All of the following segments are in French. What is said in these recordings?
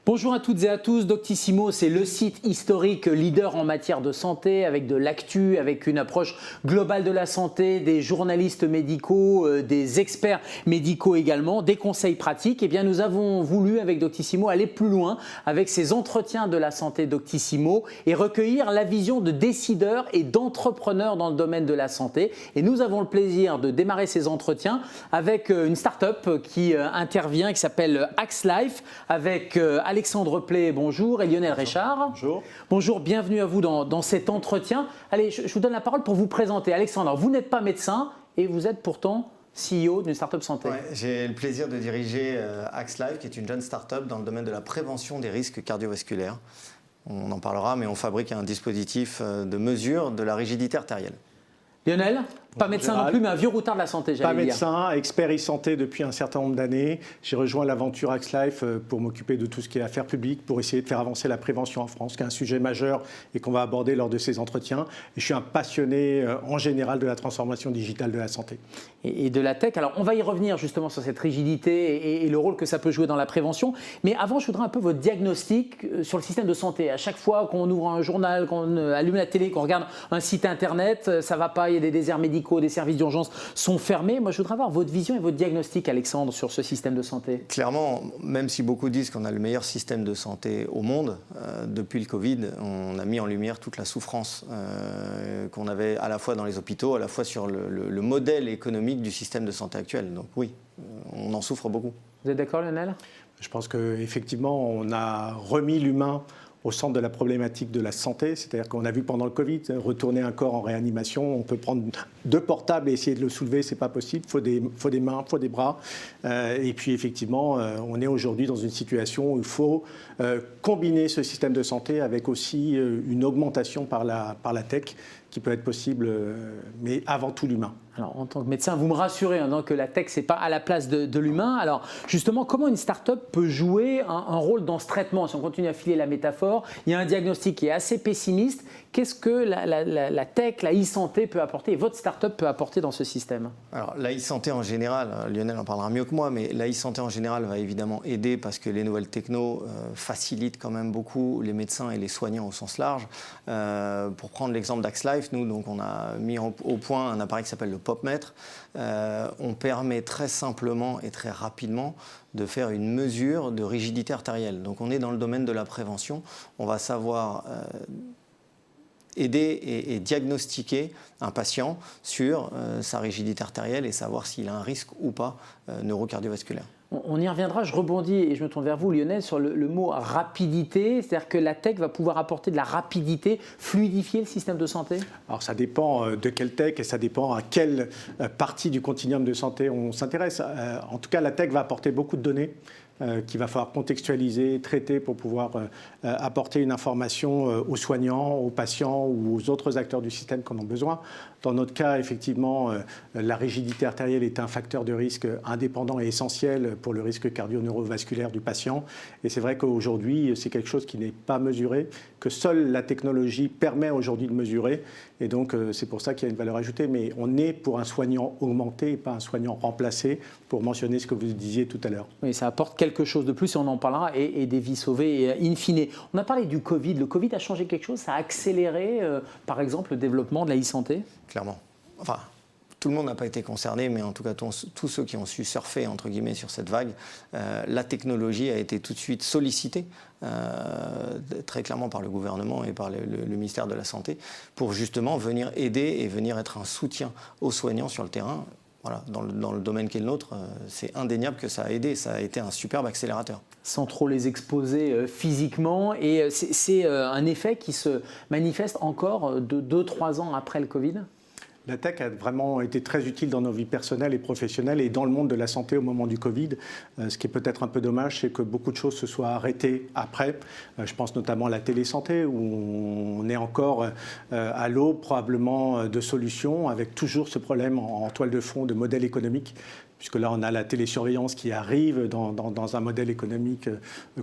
Bonjour à toutes et à tous, Doctissimo, c'est le site historique leader en matière de santé avec de l'actu, avec une approche globale de la santé, des journalistes médicaux, des experts médicaux également, des conseils pratiques. Eh bien, nous avons voulu avec Doctissimo aller plus loin avec ces entretiens de la santé Doctissimo et recueillir la vision de décideurs et d'entrepreneurs dans le domaine de la santé. Et nous avons le plaisir de démarrer ces entretiens avec une start-up qui intervient, qui s'appelle Axlife, avec Alexandre Play, bonjour, et Lionel Richard. Bonjour. Bonjour, bienvenue à vous dans cet entretien. Allez, je vous donne la parole pour vous présenter. Alexandre, vous n'êtes pas médecin et vous êtes pourtant CEO d'une start-up santé. Ouais, j'ai le plaisir de diriger Axlife, qui est une jeune start-up dans le domaine de la prévention des risques cardiovasculaires. On en parlera, mais on fabrique un dispositif de mesure de la rigidité artérielle. Lionel, pas médecin non plus, mais un vieux routard de la santé, j'allais dire. Pas médecin, expert e-santé depuis un certain nombre d'années. J'ai rejoint l'aventure Axlife pour m'occuper de tout ce qui est affaires publiques, pour essayer de faire avancer la prévention en France, qui est un sujet majeur et qu'on va aborder lors de ces entretiens. Et je suis un passionné en général de la transformation digitale de la santé. Et de la tech. Alors, on va y revenir justement sur cette rigidité et le rôle que ça peut jouer dans la prévention. Mais avant, je voudrais un peu votre diagnostic sur le système de santé. À chaque fois qu'on ouvre un journal, qu'on allume la télé, qu'on regarde un site internet, ça ne va pas, il y a des déserts médicaux, des services d'urgence sont fermés. Moi, je voudrais avoir votre vision et votre diagnostic, Alexandre, sur ce système de santé. Clairement, même si beaucoup disent qu'on a le meilleur système de santé au monde, depuis le Covid, on a mis en lumière toute la souffrance qu'on avait à la fois dans les hôpitaux, à la fois sur le modèle économique du système de santé actuel. Donc oui, on en souffre beaucoup. Vous êtes d'accord, Lionel ? Je pense qu'effectivement, on a remis l'humain au centre de la problématique de la santé. C'est-à-dire qu'on a vu pendant le Covid, retourner un corps en réanimation, on peut prendre 2 portables et essayer de le soulever, c'est pas possible. Il faut des mains, il faut des bras. Et puis effectivement, on est aujourd'hui dans une situation où il faut combiner ce système de santé avec aussi une augmentation par la tech qui peut être possible, mais avant tout l'humain. Alors, en tant que médecin, vous me rassurez que la tech, ce n'est pas à la place de l'humain. Alors, justement, comment une start-up peut jouer un rôle dans ce traitement ? Si on continue à filer la métaphore, il y a un diagnostic qui est assez pessimiste. Qu'est-ce que la tech, la e-santé peut apporter et votre start-up peut apporter dans ce système ? Alors, la e-santé en général, Lionel en parlera mieux que moi, mais la e-santé en général va évidemment aider parce que les nouvelles technos facilitent quand même beaucoup les médecins et les soignants au sens large. Pour prendre l'exemple d'Axlife, nous, donc, on a mis au point un appareil qui s'appelle le PopMètre. On permet très simplement et très rapidement de faire une mesure de rigidité artérielle. Donc on est dans le domaine de la prévention. On va savoir aider et diagnostiquer un patient sur sa rigidité artérielle et savoir s'il a un risque ou pas neurocardiovasculaire. On y reviendra, je rebondis et je me tourne vers vous, Lionel, sur le mot rapidité. C'est-à-dire que la tech va pouvoir apporter de la rapidité, fluidifier le système de santé ? Alors ça dépend de quelle tech et ça dépend à quelle partie du continuum de santé on s'intéresse. En tout cas, la tech va apporter beaucoup de données qu'il va falloir contextualiser, traiter pour pouvoir apporter une information aux soignants, aux patients ou aux autres acteurs du système qui en ont besoin. Dans notre cas, effectivement, la rigidité artérielle est un facteur de risque indépendant et essentiel pour le risque cardio-neurovasculaire du patient. Et c'est vrai qu'aujourd'hui, c'est quelque chose qui n'est pas mesuré, que seule la technologie permet aujourd'hui de mesurer. Et donc, c'est pour ça qu'il y a une valeur ajoutée. Mais on est pour un soignant augmenté et pas un soignant remplacé, pour mentionner ce que vous disiez tout à l'heure. Oui, ça apporte quelque chose de plus et on en parlera, et des vies sauvées in fine. On a parlé du Covid. Le Covid a changé quelque chose ? Ça a accéléré, par exemple, le développement de la e-santé ? Clairement. Enfin, tout le monde n'a pas été concerné, mais en tout cas, tous ceux qui ont su surfer, entre guillemets, sur cette vague, la technologie a été tout de suite sollicitée, très clairement par le gouvernement et par le ministère de la Santé, pour justement venir aider et venir être un soutien aux soignants sur le terrain. Voilà, dans le domaine qui est le nôtre, c'est indéniable que ça a aidé, ça a été un superbe accélérateur. Sans trop les exposer physiquement, et c'est un effet qui se manifeste encore 2-3 ans après le Covid ? La tech a vraiment été très utile dans nos vies personnelles et professionnelles et dans le monde de la santé au moment du Covid. Ce qui est peut-être un peu dommage, c'est que beaucoup de choses se soient arrêtées après. Je pense notamment à la télésanté, où on est encore à l'aube probablement de solutions, avec toujours ce problème en toile de fond de modèle économique, puisque là, on a la télésurveillance qui arrive dans un modèle économique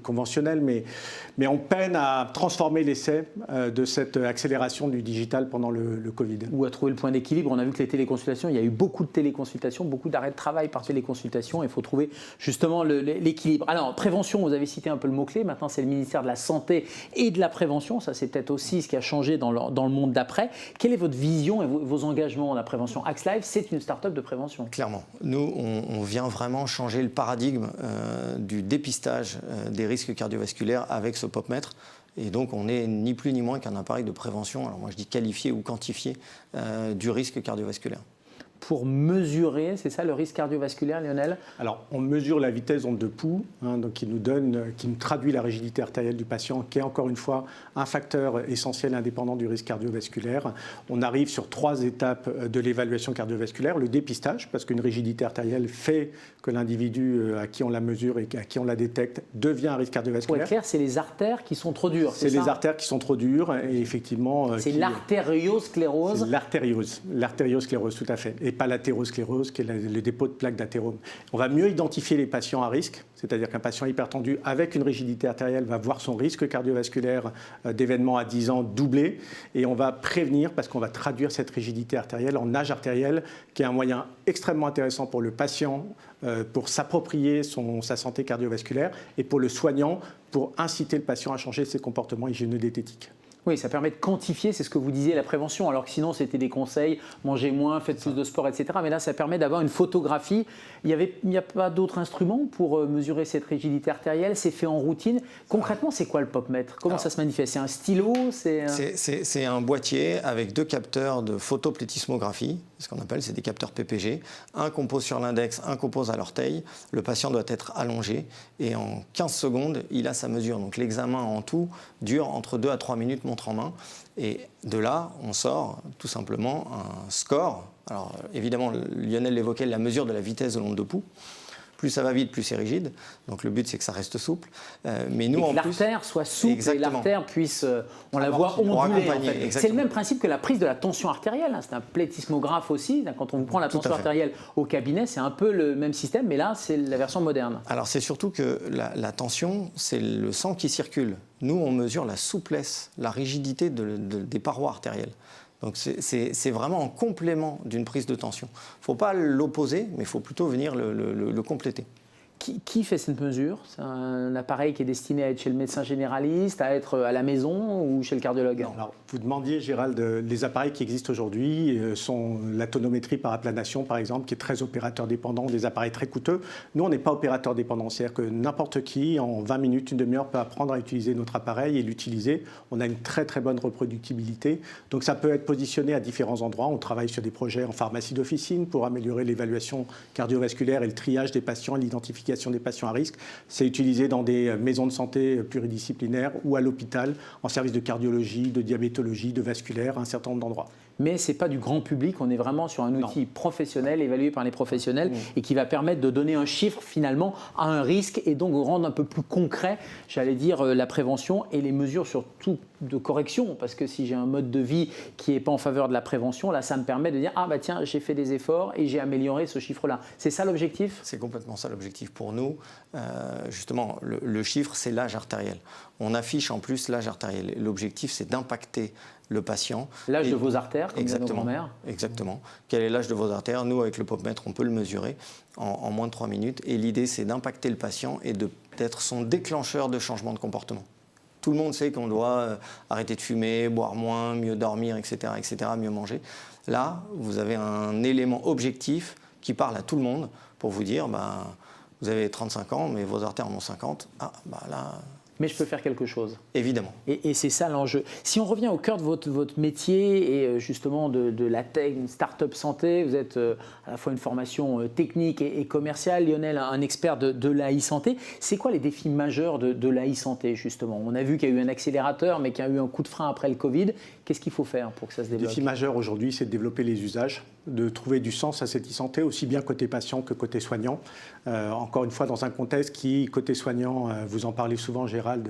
conventionnel, mais on peine à transformer l'essai de cette accélération du digital pendant le Covid. Ou à trouver le point d'équilibre. On a vu que les téléconsultations, il y a eu beaucoup de téléconsultations, beaucoup d'arrêts de travail par téléconsultation. Il faut trouver justement l'équilibre. Alors, prévention, vous avez cité un peu le mot-clé. Maintenant, c'est le ministère de la Santé et de la Prévention. Ça, c'est peut-être aussi ce qui a changé dans le monde d'après. Quelle est votre vision et vos engagements dans la prévention? Axlife, c'est une start-up de prévention. Clairement. Nous, on vient vraiment changer le paradigme du dépistage des risques cardiovasculaires avec ce POPmètre. Et donc, on n'est ni plus ni moins qu'un appareil de prévention, alors moi je dis qualifié ou quantifié, du risque cardiovasculaire. Pour mesurer, c'est ça le risque cardiovasculaire, Lionel? Alors, on mesure la vitesse d'onde de pouls, donc qui nous traduit la rigidité artérielle du patient, qui est encore une fois un facteur essentiel indépendant du risque cardiovasculaire. On arrive sur 3 étapes de l'évaluation cardiovasculaire. Le dépistage, parce qu'une rigidité artérielle fait que l'individu à qui on la mesure et à qui on la détecte devient un risque cardiovasculaire. Pour être clair, c'est les artères qui sont trop dures. C'est les artères qui sont trop dures et effectivement... C'est l'artériosclérose. C'est l'artériosclérose, tout à fait. Et pas l'athérosclérose, qui est le dépôt de plaques d'athérome. On va mieux identifier les patients à risque, c'est-à-dire qu'un patient hypertendu avec une rigidité artérielle va voir son risque cardiovasculaire d'événement à 10 ans doubler, et on va prévenir parce qu'on va traduire cette rigidité artérielle en âge artériel, qui est un moyen extrêmement intéressant pour le patient pour s'approprier sa santé cardiovasculaire et pour le soignant pour inciter le patient à changer ses comportements hygiéno-diététiques. Oui, ça permet de quantifier, c'est ce que vous disiez, la prévention, alors que sinon c'était des conseils, mangez moins, faites plus de sport, etc. Mais là, ça permet d'avoir une photographie. Il n'y a pas d'autres instruments pour mesurer cette rigidité artérielle, c'est fait en routine. Concrètement, c'est quoi le POPmètre? Comment ça se manifeste? C'est un stylo? C'est un boîtier avec 2 capteurs de photoplétismographie, ce qu'on appelle, c'est des capteurs PPG. Un qu'on pose sur l'index, un qu'on pose à l'orteil. Le patient doit être allongé et en 15 secondes, il a sa mesure. Donc l'examen en tout dure entre 2 à 3 minutes, montre en main. Et de là, on sort tout simplement un score. Alors évidemment, Lionel l'évoquait, la mesure de la vitesse de l'onde de pouls. Plus ça va vite, plus c'est rigide. Donc le but, c'est que ça reste souple. Mais nous, et que l'artère soit souple. Exactement. Et l'artère puisse, on la voit onduler. En fait. C'est le même principe que la prise de la tension artérielle. C'est un plétismographe aussi. Quand on vous prend la tension artérielle au cabinet, c'est un peu le même système, mais là, c'est la version moderne. Alors c'est surtout que la tension, c'est le sang qui circule. Nous, on mesure la souplesse, la rigidité des parois artérielles. Donc c'est vraiment en complément d'une prise de tension. Il ne faut pas l'opposer, mais il faut plutôt venir le compléter. Qui fait cette mesure? C'est un appareil qui est destiné à être chez le médecin généraliste, à être à la maison ou chez le cardiologue? Non, alors, vous demandiez, Gérald, les appareils qui existent aujourd'hui sont la tonométrie par aplanation, par exemple, qui est très opérateur dépendant, des appareils très coûteux. Nous, on n'est pas opérateur dépendant, c'est-à-dire que n'importe qui, en 20 minutes, une demi-heure, peut apprendre à utiliser notre appareil et l'utiliser. On a une très très bonne reproductibilité. Donc ça peut être positionné à différents endroits. On travaille sur des projets en pharmacie d'officine pour améliorer l'évaluation cardiovasculaire et le triage des patients et l'identification des patients à risque. C'est utilisé dans des maisons de santé pluridisciplinaires ou à l'hôpital, en service de cardiologie, de diabétologie, de vasculaire, à un certain nombre d'endroits. Mais ce n'est pas du grand public, on est vraiment sur un outil professionnel, évalué par les professionnels, et qui va permettre de donner un chiffre finalement à un risque et donc rendre un peu plus concret, j'allais dire, la prévention et les mesures surtout de correction. Parce que si j'ai un mode de vie qui n'est pas en faveur de la prévention, là ça me permet de dire « Ah bah tiens, j'ai fait des efforts et j'ai amélioré ce chiffre-là ». C'est ça l'objectif? C'est complètement ça l'objectif pour nous. Justement, le chiffre, c'est l'âge artériel. On affiche en plus l'âge artériel. L'objectif, c'est d'impacter le patient. L'âge de vos artères, comme nos grands-mères. Exactement. Quel est l'âge de vos artères? Nous, avec le POPmètre, on peut le mesurer en moins de 3 minutes. Et l'idée, c'est d'impacter le patient et d'être son déclencheur de changement de comportement. Tout le monde sait qu'on doit arrêter de fumer, boire moins, mieux dormir, etc., mieux manger. Là, vous avez un élément objectif qui parle à tout le monde pour vous dire, vous avez 35 ans, mais vos artères en ont 50. Ah, là... Mais je peux faire quelque chose. Évidemment. Et c'est ça l'enjeu. Si on revient au cœur de votre métier et justement de la tech, une start-up santé, vous êtes à la fois une formation technique et commerciale. Lionel, un expert de l'AI-santé. C'est quoi les défis majeurs de l'AI-santé justement? On a vu qu'il y a eu un accélérateur, mais qu'il y a eu un coup de frein après le Covid. Qu'est-ce qu'il faut faire pour que ça se développe? Le défi majeur aujourd'hui, c'est de développer les usages. de trouver du sens à cette e-santé, aussi bien côté patient que côté soignant. Encore une fois, dans un contexte qui, côté soignant, vous en parlez souvent Gérald,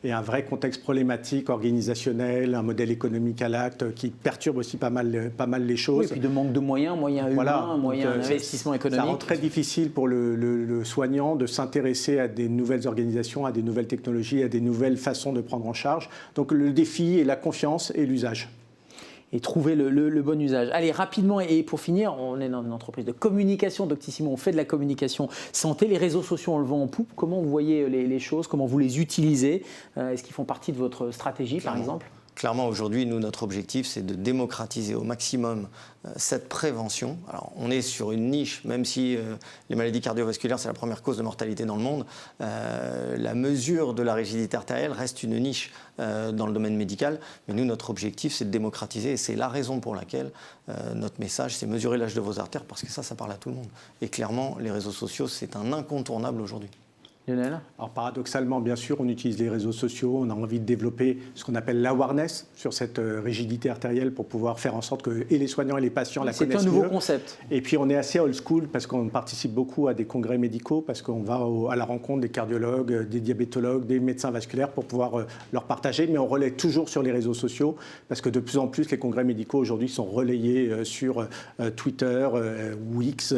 est un vrai contexte problématique, organisationnel, un modèle économique à l'acte qui perturbe aussi pas mal les choses. Oui, et puis de manque de moyens humains, moyens d'investissement économique. Ça rend très difficile pour le soignant de s'intéresser à des nouvelles organisations, à des nouvelles technologies, à des nouvelles façons de prendre en charge. Donc le défi est la confiance et l'usage. Et trouver le bon usage. Allez, rapidement, et pour finir, on est dans une entreprise de communication, Doctissimo, on fait de la communication santé. Les réseaux sociaux, on le vend en poupe. Comment vous voyez les choses? Comment vous les utilisez? Est-ce qu'ils font partie de votre stratégie, par exemple? Clairement, aujourd'hui, nous, notre objectif, c'est de démocratiser au maximum cette prévention. Alors, on est sur une niche, même si les maladies cardiovasculaires, c'est la première cause de mortalité dans le monde, la mesure de la rigidité artérielle reste une niche dans le domaine médical. Mais nous, notre objectif, c'est de démocratiser. Et c'est la raison pour laquelle notre message, c'est mesurer l'âge de vos artères, parce que ça parle à tout le monde. Et clairement, les réseaux sociaux, c'est un incontournable aujourd'hui. Lionel? Alors paradoxalement, bien sûr, on utilise les réseaux sociaux, on a envie de développer ce qu'on appelle l'awareness sur cette rigidité artérielle pour pouvoir faire en sorte que et les soignants et les patients la connaissent mieux. C'est un nouveau concept. Et puis on est assez old school parce qu'on participe beaucoup à des congrès médicaux, parce qu'on va à la rencontre des cardiologues, des diabétologues, des médecins vasculaires pour pouvoir leur partager, mais on relaie toujours sur les réseaux sociaux parce que de plus en plus les congrès médicaux aujourd'hui sont relayés sur Twitter ou X,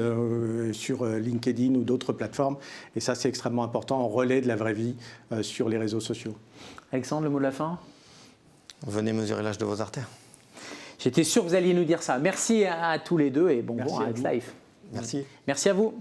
sur LinkedIn ou d'autres plateformes, et ça c'est extrêmement important. En relais de la vraie vie sur les réseaux sociaux. Alexandre, le mot de la fin? Venez mesurer l'âge de vos artères. J'étais sûr que vous alliez nous dire ça. Merci à tous les deux et bon vent à Axe Life. Merci. Merci à vous.